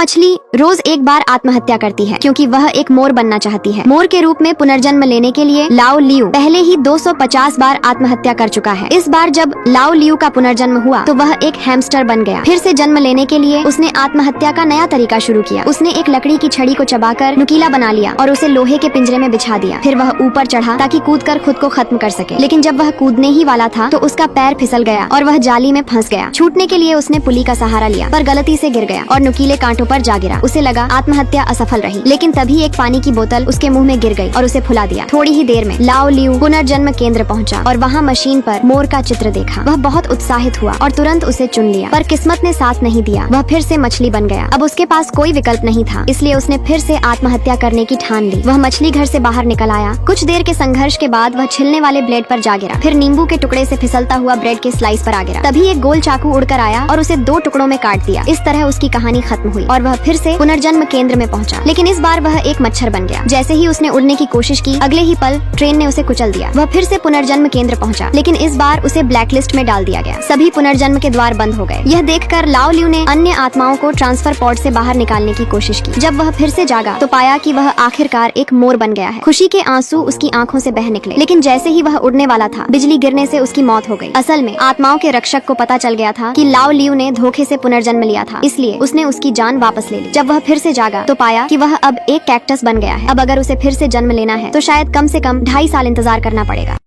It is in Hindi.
मछली रोज एक बार आत्महत्या करती है क्योंकि वह एक मोर बनना चाहती है। मोर के रूप में पुनर्जन्म लेने के लिए लाओ लियू पहले ही 250 बार आत्महत्या कर चुका है। इस बार जब लाओ लियू का पुनर्जन्म हुआ तो वह एक हैमस्टर बन गया। फिर से जन्म लेने के लिए उसने आत्महत्या का नया तरीका शुरू किया। उसने एक लकड़ी की छड़ी को चबाकर नुकीला बना लिया और उसे लोहे के पिंजरे में बिछा दिया। फिर वह ऊपर चढ़ा ताकि कूदकर खुद को खत्म कर सके, लेकिन जब वह कूदने ही वाला था तो उसका पैर फिसल गया और वह जाली में फंस गया। छूटने के लिए उसने पुली का सहारा लिया पर गलती से गिर गया और नुकीले कांटों पर जा गिरा। उसे लगा आत्महत्या असफल रही, लेकिन तभी एक पानी की बोतल उसके मुंह में गिर गई और उसे फुला दिया। थोड़ी ही देर में लाओ लियू पुनर्जन्म केंद्र पहुंचा और वहां मशीन पर मोर का चित्र देखा। वह बहुत उत्साहित हुआ और तुरंत उसे चुन लिया, पर किस्मत ने साथ नहीं दिया। वह फिर से मछली बन गया। अब उसके पास कोई विकल्प नहीं था, इसलिए उसने फिर से आत्महत्या करने की ठान ली। वह मछली घर से बाहर निकल आया। कुछ देर के संघर्ष के बाद वह छिलने वाले ब्लेड पर जा गिरा। फिर नींबू के टुकड़े से फिसलता हुआ ब्रेड के स्लाइस पर आ गिरा। तभी एक गोल चाकू उड़कर आया और उसे 2 टुकड़ों में काट दिया। इस तरह उसकी कहानी खत्म हुई और वह फिर से पुनर्जन्म केंद्र में पहुंचा, लेकिन इस बार वह एक मच्छर बन गया। जैसे ही उसने उड़ने की कोशिश की, अगले ही पल ट्रेन ने उसे कुचल दिया। वह फिर से पुनर्जन्म केंद्र पहुंचा, लेकिन इस बार उसे ब्लैकलिस्ट में डाल दिया गया। सभी पुनर्जन्म के द्वार बंद हो गए। यह देखकर लाओ लियू ने अन्य आत्माओं को ट्रांसफर पॉड से बाहर निकालने की कोशिश की। जब वह फिर से जागा तो पाया कि वह आखिरकार एक मोर बन गया है। खुशी के आंसू उसकी आंखों से बह निकले, लेकिन जैसे ही वह उड़ने वाला था, बिजली गिरने से उसकी मौत हो गई। असल में आत्माओं के रक्षक को पता चल गया था कि लाओ लियू ने धोखे से पुनर्जन्म लिया था, इसलिए उसने उसकी जान वापस ले ली। जब वह फिर से जागा तो पाया कि वह अब एक कैक्टस बन गया है। अब अगर उसे फिर से जन्म लेना है तो शायद कम से कम 2.5 साल इंतजार करना पड़ेगा।